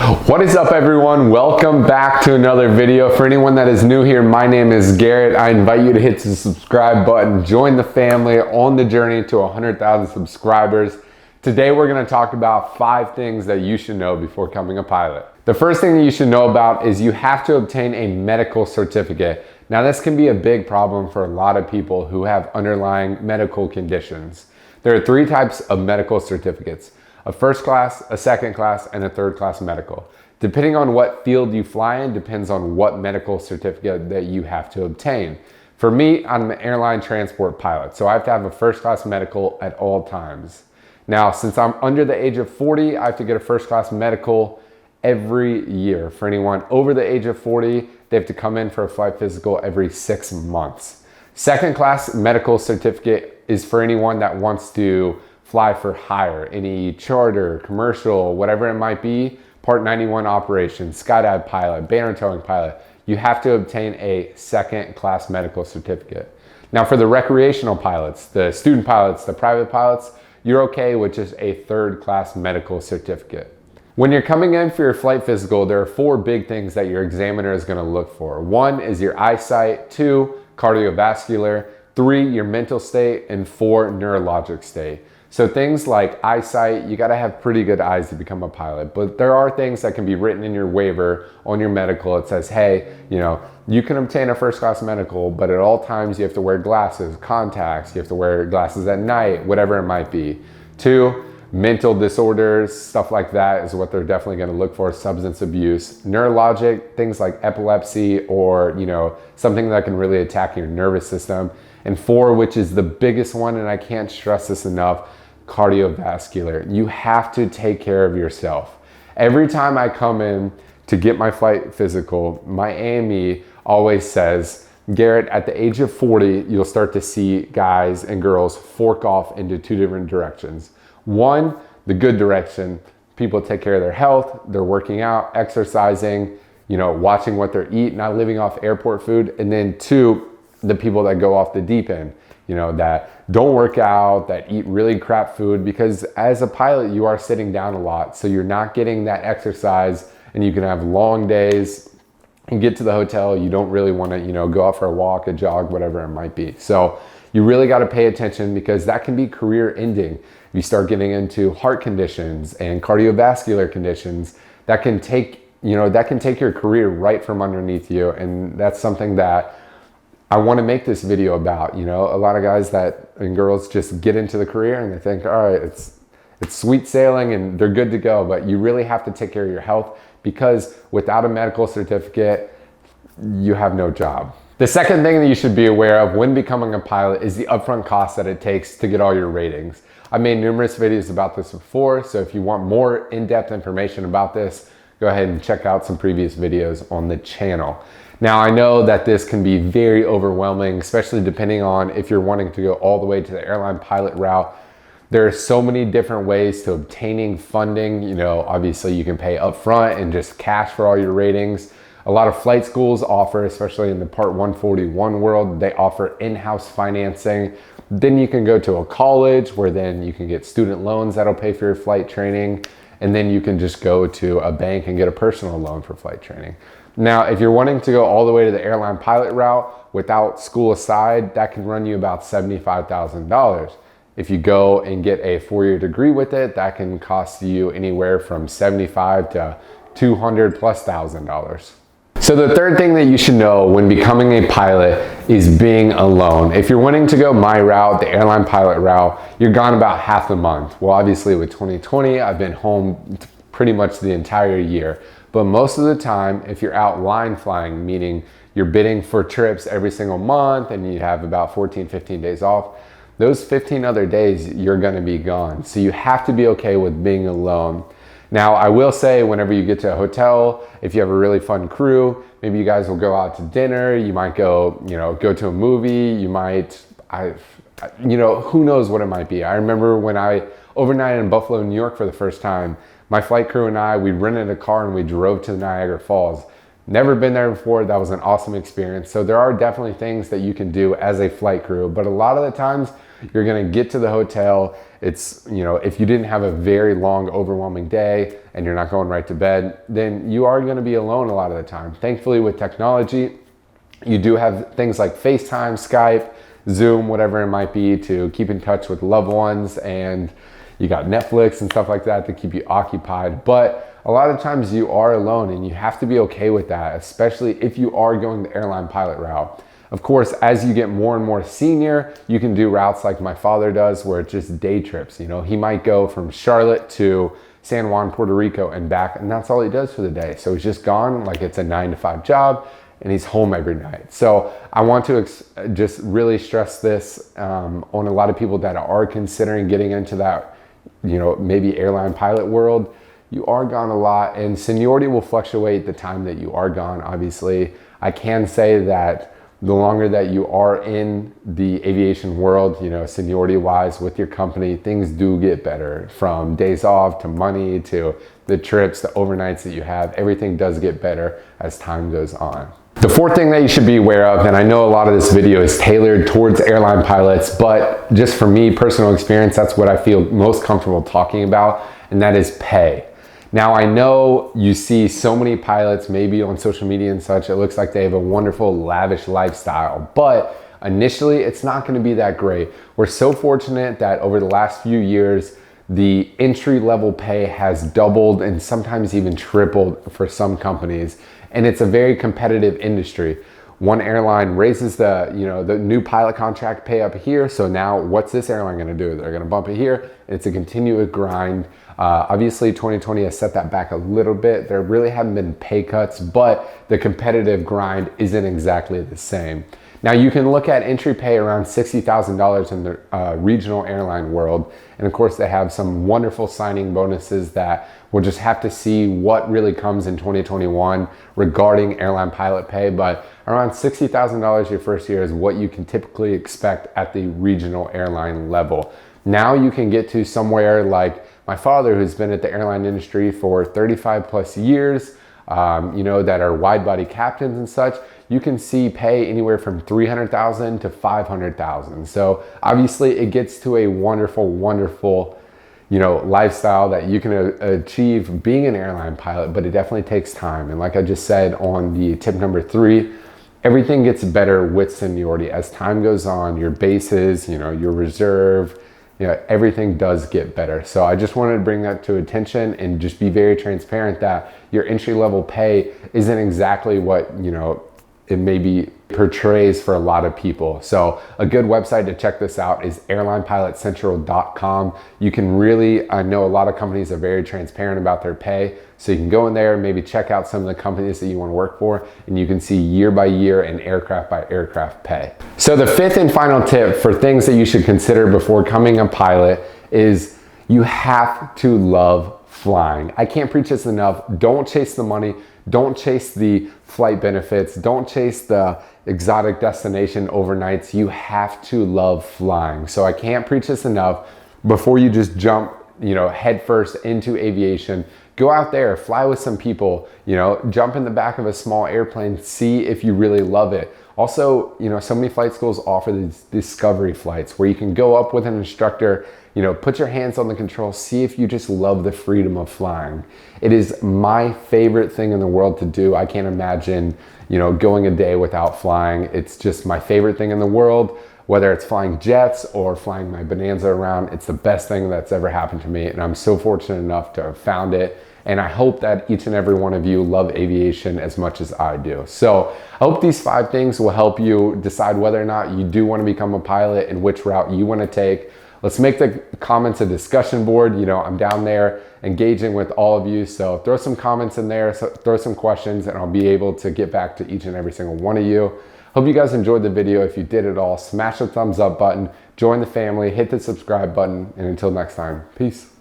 What is up, everyone? Welcome back to another video. For anyone that is new here, my name is Garrett. I invite you to hit the subscribe button, join the family on the journey to 100,000 subscribers. Today we're going to talk about 5 things that you should know before becoming a pilot. The first thing that you should know about is you have to obtain a medical certificate. Now, this can be a big problem for a lot of people who have underlying medical conditions. There are 3 types of medical certificates: a first class, a second class, and a third class medical. Depending on what field you fly in depends on what medical certificate that you have to obtain. For me, I'm an airline transport pilot, so I have to have a first class medical at all times. Now, since I'm under the age of 40, I have to get a first class medical every year. For anyone over the age of 40, they have to come in for a flight physical every 6 months. Second class medical certificate is for anyone that wants to fly for hire, any charter, commercial, whatever it might be, Part 91 operations, skydive pilot, banner towing pilot. You have to obtain a second class medical certificate. Now, for the recreational pilots, the student pilots, the private pilots, you're okay with just a third class medical certificate. When you're coming in for your flight physical, there are 4 big things that your examiner is going to look for. 1 is your eyesight, 2, cardiovascular, 3, your mental state, and 4, neurologic state. So things like eyesight, you gotta have pretty good eyes to become a pilot, but there are things that can be written in your waiver on your medical. It says, hey, you can obtain a first class medical, but at all times you have to wear glasses, contacts, you have to wear glasses at night, whatever it might be. 2, mental disorders, stuff like that is what they're definitely gonna look for, substance abuse. Neurologic, things like epilepsy or something that can really attack your nervous system. And 4, which is the biggest one, and I can't stress this enough, cardiovascular. You have to take care of yourself. Every time I come in to get my flight physical, my AME always says, Garrett, at the age of 40, you'll start to see guys and girls fork off into 2 different directions. 1, the good direction. People take care of their health, they're working out, exercising, watching what they eat, not living off airport food. And then 2, the people that go off the deep end, that don't work out, that eat really crap food, because as a pilot, you are sitting down a lot. So you're not getting that exercise, and you can have long days and get to the hotel. You don't really want to, go out for a walk, a jog, whatever it might be. So you really got to pay attention, because that can be career ending. If you start getting into heart conditions and cardiovascular conditions, that can take your career right from underneath you. And that's something that I want to make this video about. A lot of guys and girls just get into the career and they think, all right, it's sweet sailing and they're good to go, but you really have to take care of your health, because without a medical certificate, you have no job. The second thing that you should be aware of when becoming a pilot is the upfront cost that it takes to get all your ratings. I've made numerous videos about this before, so if you want more in-depth information about this, go ahead and check out some previous videos on the channel. Now, I know that this can be very overwhelming, especially depending on if you're wanting to go all the way to the airline pilot route. There are so many different ways to obtaining funding. Obviously you can pay upfront and just cash for all your ratings. A lot of flight schools offer, especially in the Part 141 world, they offer in-house financing. Then you can go to a college where then you can get student loans that'll pay for your flight training. And then you can just go to a bank and get a personal loan for flight training. Now, if you're wanting to go all the way to the airline pilot route without school aside, that can run you about $75,000. If you go and get a 4-year degree with it, that can cost you anywhere from $75,000 to $200,000+. So the third thing that you should know when becoming a pilot is being alone. If you're wanting to go my route, the airline pilot route, you're gone about half the month. Well, obviously with 2020, I've been home pretty much the entire year. But most of the time, if you're out line flying, meaning you're bidding for trips every single month and you have about 14, 15 days off, those 15 other days, you're gonna be gone. So you have to be okay with being alone. Now, I will say, whenever you get to a hotel, if you have a really fun crew, maybe you guys will go out to dinner, you might go to a movie, you might, who knows what it might be. I remember when I overnighted in Buffalo, New York for the first time, my flight crew and I, we rented a car and we drove to Niagara Falls. Never been there before. That was an awesome experience. So there are definitely things that you can do as a flight crew, but a lot of the times You're gonna get to the hotel. It's, you know, if you didn't have a very long, overwhelming day and you're not going right to bed, then you are gonna be alone a lot of the time. Thankfully, with technology, you do have things like FaceTime, Skype, Zoom, whatever it might be, to keep in touch with loved ones, and you got Netflix and stuff like that to keep you occupied. But a lot of times you are alone, and you have to be okay with that, especially if you are going the airline pilot route. Of course, as you get more and more senior, you can do routes like my father does, where it's just day trips. You know, he might go from Charlotte to San Juan, Puerto Rico and back, and that's all he does for the day. So he's just gone like it's a 9-to-5 job, and he's home every night. So I want to just really stress this on a lot of people that are considering getting into that, you know, maybe airline pilot world. You are gone a lot, and seniority will fluctuate the time that you are gone. Obviously, I can say that the longer that you are in the aviation world, you know, seniority wise with your company, things do get better, from days off to money to the trips, the overnights that you have. Everything does get better as time goes on. The fourth thing that you should be aware of, and I know a lot of this video is tailored towards airline pilots, but just for me, personal experience, that's what I feel most comfortable talking about, and that is pay. Now, I know you see so many pilots, maybe on social media and such, it looks like they have a wonderful, lavish lifestyle, but initially it's not going to be that great. We're so fortunate that over the last few years, the entry-level pay has doubled and sometimes even tripled for some companies. And it's a very competitive industry. One airline raises the new pilot contract pay up here. So now what's this airline gonna do? They're gonna bump it here. It's a continuous grind. Obviously 2020 has set that back a little bit. There really haven't been pay cuts, but the competitive grind isn't exactly the same. Now you can look at entry pay around $60,000 in the regional airline world. And of course they have some wonderful signing bonuses that we'll just have to see what really comes in 2021 regarding airline pilot pay. But around $60,000 your first year is what you can typically expect at the regional airline level. Now you can get to somewhere like my father, who's been at the airline industry for 35 plus years, you know, that are wide body captains and such. You can see pay anywhere from $300,000 to $500,000. So obviously it gets to a wonderful, wonderful, you know, lifestyle that you can achieve being an airline pilot, but it definitely takes time. And like I just said on the tip number 3, everything gets better with seniority. As time goes on, your bases, you know, your reserve, you know, everything does get better. So I just wanted to bring that to attention and just be very transparent that your entry level pay isn't exactly what, you know, it maybe portrays for a lot of people. So a good website to check this out is airlinepilotcentral.com. You can really, I know a lot of companies are very transparent about their pay. So you can go in there and maybe check out some of the companies that you want to work for, and you can see year by year and aircraft by aircraft pay. So the fifth and final tip for things that you should consider before becoming a pilot is you have to love flying. I can't preach this enough. Don't chase the money. Don't chase the flight benefits. Don't chase the exotic destination overnights. You have to love flying. So I can't preach this enough. Before you just jump, you know, headfirst into aviation, go out there, fly with some people, you know, jump in the back of a small airplane, see if you really love it. Also, you know, so many flight schools offer these discovery flights where you can go up with an instructor, you know, put your hands on the controls, see if you just love the freedom of flying. It is my favorite thing in the world to do. I can't imagine, you know, going a day without flying. It's just my favorite thing in the world. Whether it's flying jets or flying my Bonanza around, it's the best thing that's ever happened to me. And I'm so fortunate enough to have found it. And I hope that each and every one of you love aviation as much as I do. So I hope these 5 things will help you decide whether or not you do want to become a pilot and which route you want to take. Let's make the comments a discussion board. You know, I'm down there engaging with all of you. So throw some comments in there, throw some questions, and I'll be able to get back to each and every single one of you. Hope you guys enjoyed the video. If you did at all, smash the thumbs up button, join the family, hit the subscribe button, and until next time, peace.